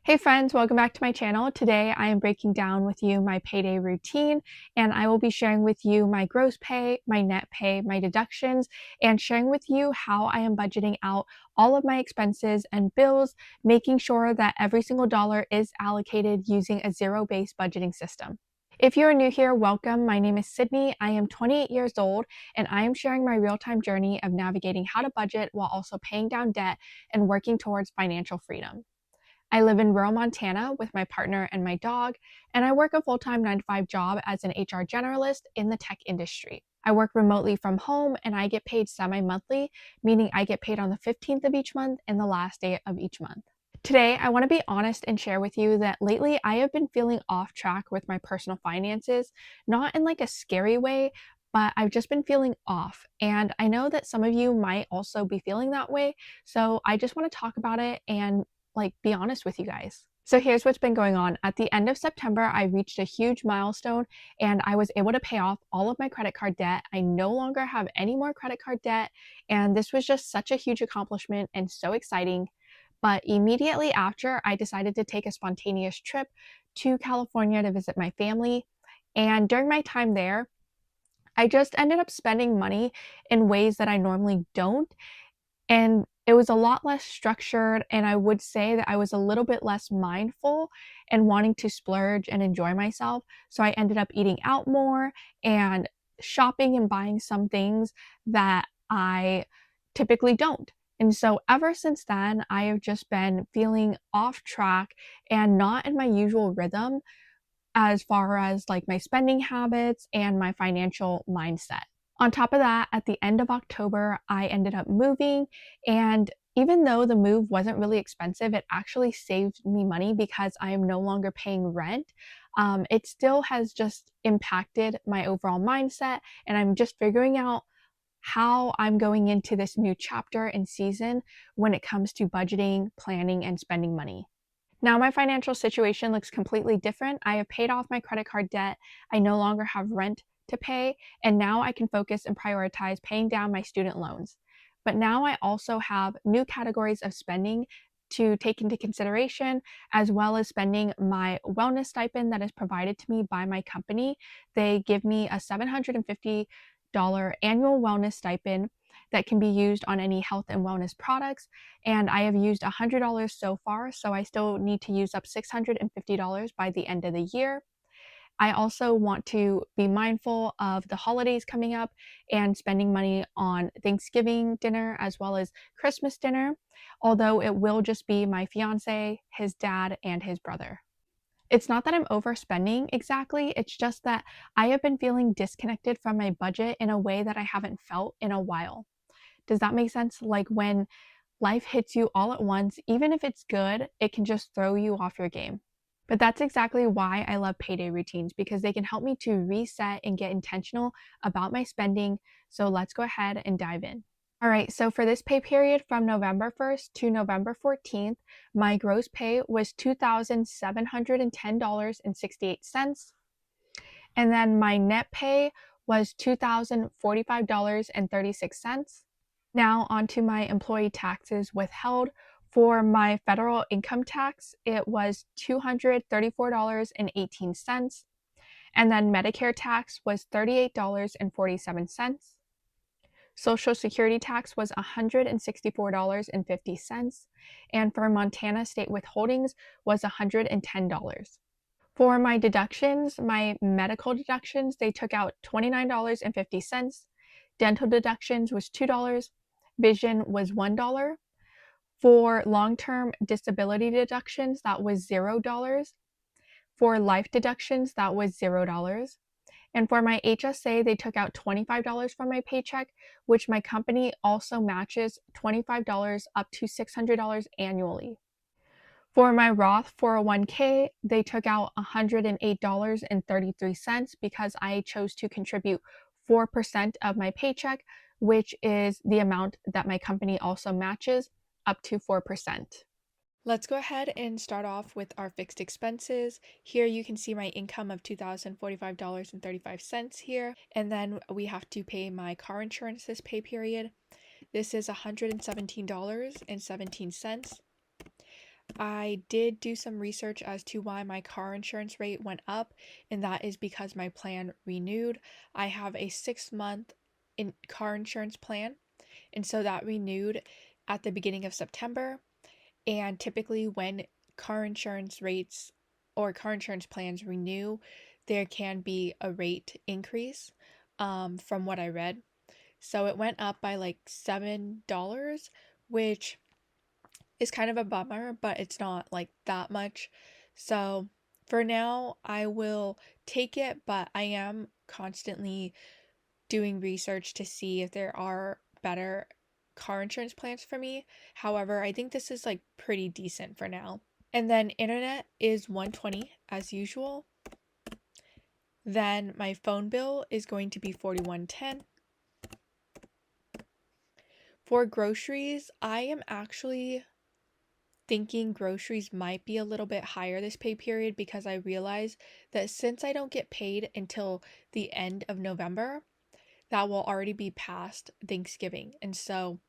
Hey friends, welcome back to my channel. Today I am breaking down with you my payday routine, and I will be sharing with you my gross pay, my net pay, my deductions, and sharing with you how I am budgeting out all of my expenses and bills, making sure that every single dollar is allocated using a zero-based budgeting system. If you are new here, welcome. My name is Sydney. I am 28 years old, and I am sharing my real-time journey of navigating how to budget while also paying down debt and working towards financial freedom. I live in rural Montana with my partner and my dog, and I work a full-time 9-to-5 job as an HR generalist in the tech industry. I work remotely from home and I get paid semi-monthly, meaning I get paid on the 15th of each month and the last day of each month. Today, I want to be honest and share with you that lately I have been feeling off track with my personal finances, not in like a scary way, but I've just been feeling off. And I know that some of you might also be feeling that way. So I just want to talk about it and be honest with you guys. So here's what's been going on. At the end of September, I reached a huge milestone and I was able to pay off all of my credit card debt. I no longer have any more credit card debt, and this was just such a huge accomplishment and so exciting. But immediately after, I decided to take a spontaneous trip to California to visit my family. And during my time there, I just ended up spending money in ways that I normally don't. And it was a lot less structured, and I would say that I was a little bit less mindful and wanting to splurge and enjoy myself. So I ended up eating out more and shopping and buying some things that I typically don't. And so ever since then, I have just been feeling off track and not in my usual rhythm as far as my spending habits and my financial mindset. On top of that, at the end of October, I ended up moving, and even though the move wasn't really expensive, it actually saved me money because I am no longer paying rent. It still has just impacted my overall mindset, and I'm just figuring out how I'm going into this new chapter and season when it comes to budgeting, planning, and spending money. Now my financial situation looks completely different. I have paid off my credit card debt. I no longer have rent to pay, and now I can focus and prioritize paying down my student loans. But now I also have new categories of spending to take into consideration, as well as spending my wellness stipend that is provided to me by my company. They give me a $750 annual wellness stipend that can be used on any health and wellness products. And I have used $100 so far, so I still need to use up $650 by the end of the year. I also want to be mindful of the holidays coming up and spending money on Thanksgiving dinner as well as Christmas dinner, although it will just be my fiance, his dad, and his brother. It's not that I'm overspending exactly, it's just that I have been feeling disconnected from my budget in a way that I haven't felt in a while. Does that make sense? Like when life hits you all at once, even if it's good, it can just throw you off your game. But that's exactly why I love payday routines, because they can help me to reset and get intentional about my spending. So let's go ahead and dive in. All right, so for this pay period from November 1st to November 14th, my gross pay was $2,710.68. And then my net pay was $2,045.36. Now onto my employee taxes withheld. For my federal income tax, it was $234.18. And then Medicare tax was $38.47. Social Security tax was $164.50. And for Montana state withholdings was $110. For my deductions, my medical deductions, they took out $29.50. Dental deductions was $2. Vision was $1. For long-term disability deductions, that was $0. For life deductions, that was $0. And for my HSA, they took out $25 from my paycheck, which my company also matches $25 up to $600 annually. For my Roth 401k, they took out $108.33 because I chose to contribute 4% of my paycheck, which is the amount that my company also matches, up to 4%. Let's go ahead and start off with our fixed expenses. Here you can see my income of $2,045.35 here, and then we have to pay my car insurance this pay period. This is $117.17. I did do some research as to why my car insurance rate went up, and that is because my plan renewed. I have a 6-month car insurance plan, and so that renewed at the beginning of September. And typically, when car insurance rates or car insurance plans renew, there can be a rate increase, from what I read. So it went up by like $7, which is kind of a bummer, but it's not like that much. So for now, I will take it, but I am constantly doing research to see if there are better car insurance plans for me. However, I think this is like pretty decent for now. And then internet is 120 as usual. Then my phone bill is going to be 41.10. For groceries, I am actually thinking groceries might be a little bit higher this pay period because I realize that since I don't get paid until the end of November, that will already be past Thanksgiving. And so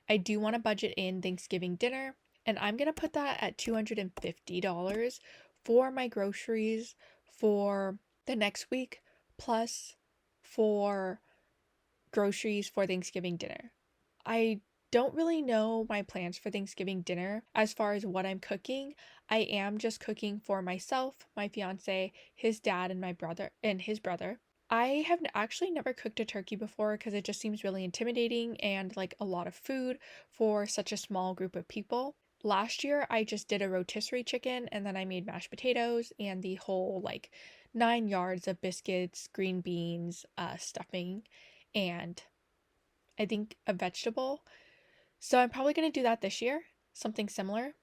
I do want to budget in Thanksgiving dinner, and I'm going to put that at $250 for my groceries for the next week, plus for groceries for Thanksgiving dinner. I don't really know my plans for Thanksgiving dinner as far as what I'm cooking. I am just cooking for myself, my fiance, his dad, and my brother and his brother. I have actually never cooked a turkey before because it just seems really intimidating and like a lot of food for such a small group of people. Last year, I just did a rotisserie chicken and then I made mashed potatoes and the whole like 9 yards of biscuits, green beans, stuffing, and I think a vegetable. So I'm probably going to do that this year, something similar.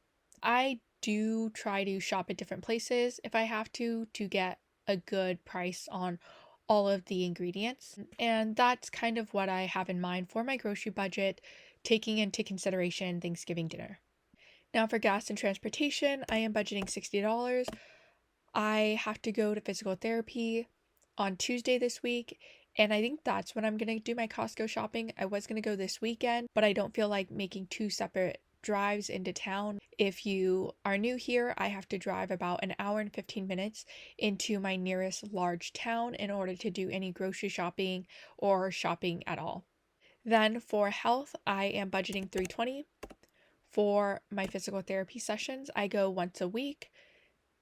I do try to shop at different places if I have to get a good price on all of the ingredients. And that's kind of what I have in mind for my grocery budget, taking into consideration Thanksgiving dinner. Now for gas and transportation, I am budgeting $60. I have to go to physical therapy on Tuesday this week, and I think that's when I'm going to do my Costco shopping. I was going to go this weekend, but I don't feel like making two separate drives into town. If you are new here, I have to drive about an hour and 15 minutes into my nearest large town in order to do any grocery shopping or shopping at all. Then for health, I am budgeting $320. For my physical therapy sessions, I go once a week.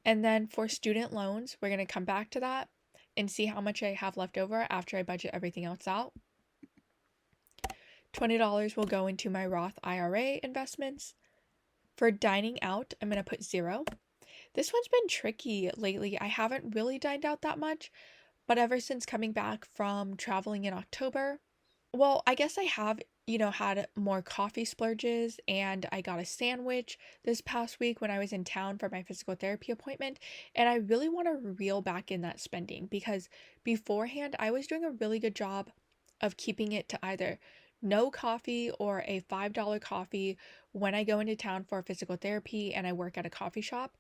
And then for student loans, we're going to come back to that and see how much I have left over after I budget everything else out. $20 will go into my Roth IRA investments. For dining out, I'm going to put 0. This one's been tricky lately. I haven't really dined out that much, but ever since coming back from traveling in October, well, I guess I have, had more coffee splurges, and I got a sandwich this past week when I was in town for my physical therapy appointment. And I really want to reel back in that spending because beforehand I was doing a really good job of keeping it to either no coffee or a $5 coffee when I go into town for physical therapy and I work at a coffee shop.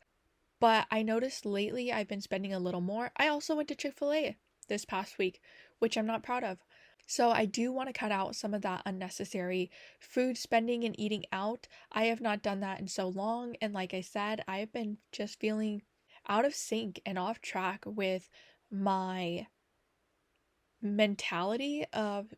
But I noticed lately I've been spending a little more. I also went to Chick-fil-A this past week, which I'm not proud of. So I do want to cut out some of that unnecessary food spending and eating out. I have not done that in so long. And like I said, I've been just feeling out of sync and off track with my mentality of,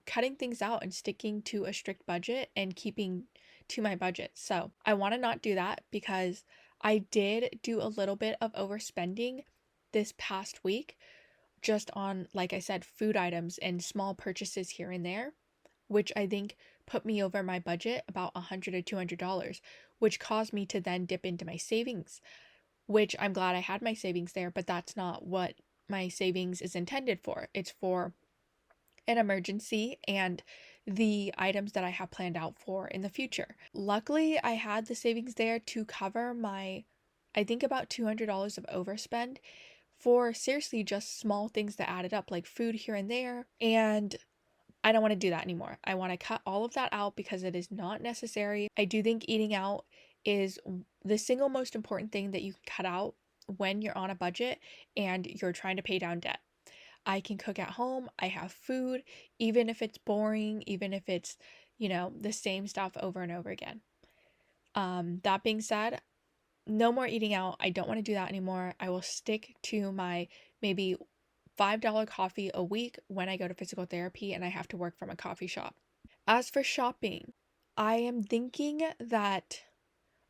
cutting things out and sticking to a strict budget and keeping to my budget. So I want to not do that because I did do a little bit of overspending this past week just on, like I said, food items and small purchases here and there, which I think put me over my budget about $100 or $200, which caused me to then dip into my savings, which I'm glad I had my savings there, but that's not what my savings is intended for. It's for an emergency and the items that I have planned out for in the future. Luckily, I had the savings there to cover my, I think about $200 of overspend for seriously just small things that added up, like food here and there. And I don't want to do that anymore. I want to cut all of that out because it is not necessary. I do think eating out is the single most important thing that you can cut out when you're on a budget and you're trying to pay down debt. I can cook at home. I have food, even if it's boring, even if it's, the same stuff over and over again. That being said, no more eating out. I don't want to do that anymore. I will stick to my maybe $5 coffee a week when I go to physical therapy and I have to work from a coffee shop. As for shopping, I am thinking that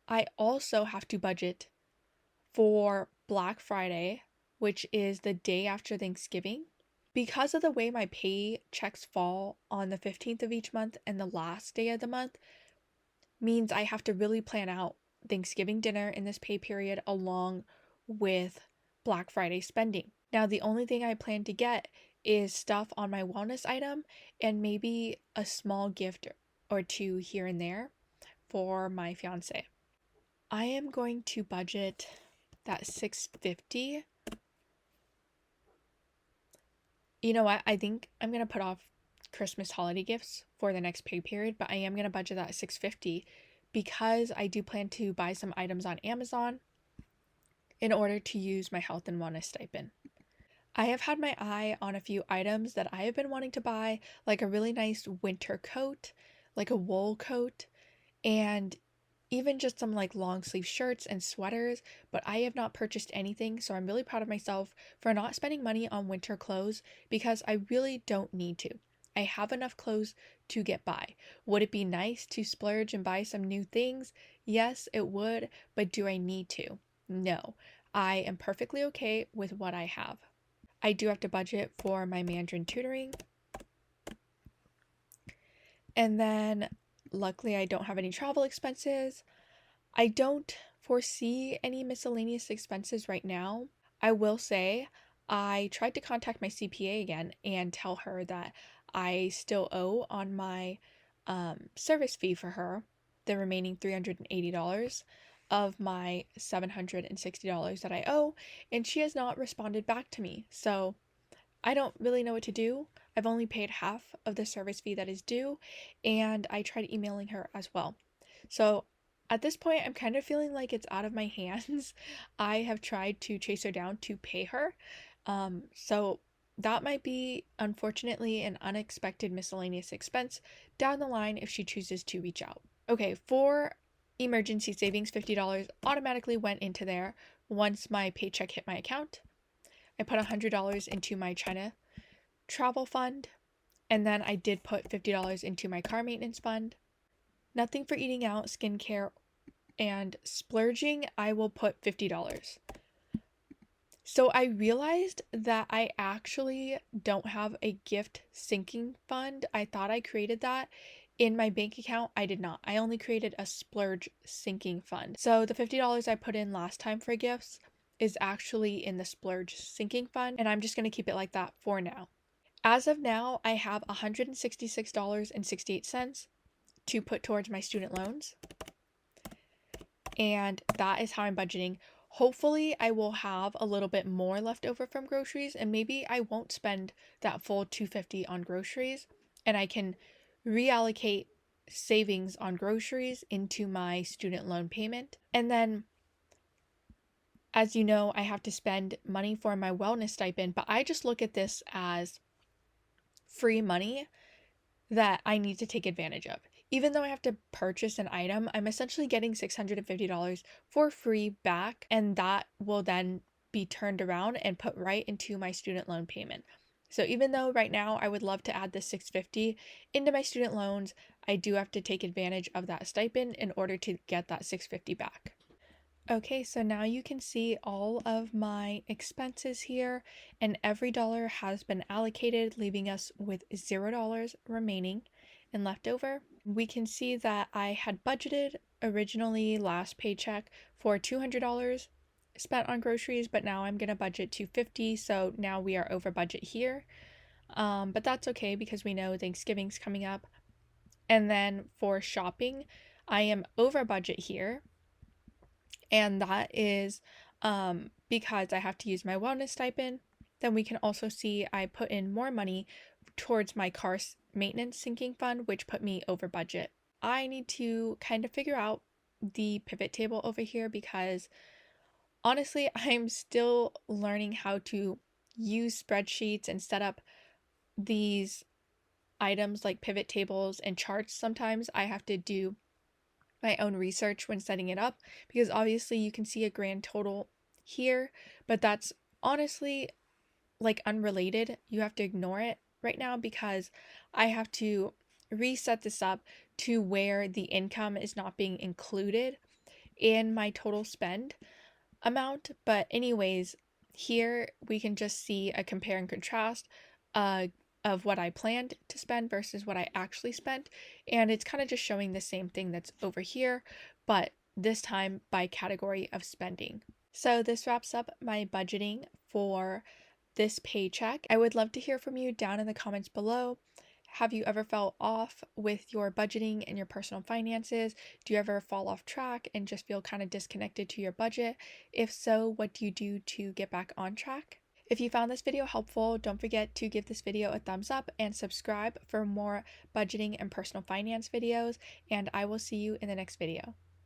I also have to budget for Black Friday, which is the day after Thanksgiving. Because of the way my paychecks fall on the 15th of each month and the last day of the month, means I have to really plan out Thanksgiving dinner in this pay period along with Black Friday spending. Now, the only thing I plan to get is stuff on my wellness item and maybe a small gift or two here and there for my fiance. I am going to budget that $650. You know what? I think I'm going to put off Christmas holiday gifts for the next pay period, but I am going to budget that $650 because I do plan to buy some items on Amazon in order to use my health and wellness stipend. I have had my eye on a few items that I have been wanting to buy, like a really nice winter coat, like a wool coat, and even just some like long sleeve shirts and sweaters, but I have not purchased anything, so I'm really proud of myself for not spending money on winter clothes because I really don't need to. I have enough clothes to get by. Would it be nice to splurge and buy some new things? Yes, it would, but do I need to? No. I am perfectly okay with what I have. I do have to budget for my Mandarin tutoring. And then luckily I don't have any travel expenses. I don't foresee any miscellaneous expenses right now. I will say I tried to contact my CPA again and tell her that I still owe on my service fee for her the remaining $380 of my $760 that I owe, and she has not responded back to me. So I don't really know what to do. I've only paid half of the service fee that is due, and I tried emailing her as well. So at this point, I'm kind of feeling like it's out of my hands. I have tried to chase her down to pay her. So that might be, unfortunately, an unexpected miscellaneous expense down the line if she chooses to reach out. Okay, for emergency savings, $50 automatically went into there once my paycheck hit my account. I put $100 into my China travel fund, and then I did put $50 into my car maintenance fund. Nothing for eating out, skincare, and splurging, I will put $50. So I realized that I actually don't have a gift sinking fund. I thought I created that in my bank account. I did not. I only created a splurge sinking fund. So the $50 I put in last time for gifts is actually in the splurge sinking fund, and I'm just going to keep it like that for now. As of now, I have $166.68 to put towards my student loans, and that is how I'm budgeting. Hopefully, I will have a little bit more left over from groceries, and maybe I won't spend that full $250 on groceries, and I can reallocate savings on groceries into my student loan payment. And then, as you know, I have to spend money for my wellness stipend, but I just look at this as free money that I need to take advantage of. Even though I have to purchase an item, I'm essentially getting $650 for free back, and that will then be turned around and put right into my student loan payment. So even though right now I would love to add the $650 into my student loans, I do have to take advantage of that stipend in order to get that $650 back. Okay, so now you can see all of my expenses here, and every dollar has been allocated, leaving us with $0 remaining and left over. We can see that I had budgeted originally last paycheck for $200 spent on groceries, but now I'm gonna budget $250, so now we are over budget here. But that's okay because we know Thanksgiving's coming up. And then for shopping, I am over budget here, and that is because I have to use my wellness stipend. Then we can also see I put in more money towards my car maintenance sinking fund, which put me over budget. I need to kind of figure out the pivot table over here because honestly, I'm still learning how to use spreadsheets and set up these items like pivot tables and charts. Sometimes I have to do my own research when setting it up, because obviously you can see a grand total here, but that's honestly like unrelated. You have to ignore it right now because I have to reset this up to where the income is not being included in my total spend amount. But anyways, here we can just see a compare and contrast uh, of what I planned to spend versus what I actually spent. And it's kind of just showing the same thing that's over here, but this time by category of spending. So this wraps up my budgeting for this paycheck. I would love to hear from you down in the comments below. Have you ever felt off with your budgeting and your personal finances? Do you ever fall off track and just feel kind of disconnected to your budget? If so, what do you do to get back on track? If you found this video helpful, don't forget to give this video a thumbs up and subscribe for more budgeting and personal finance videos, and I will see you in the next video.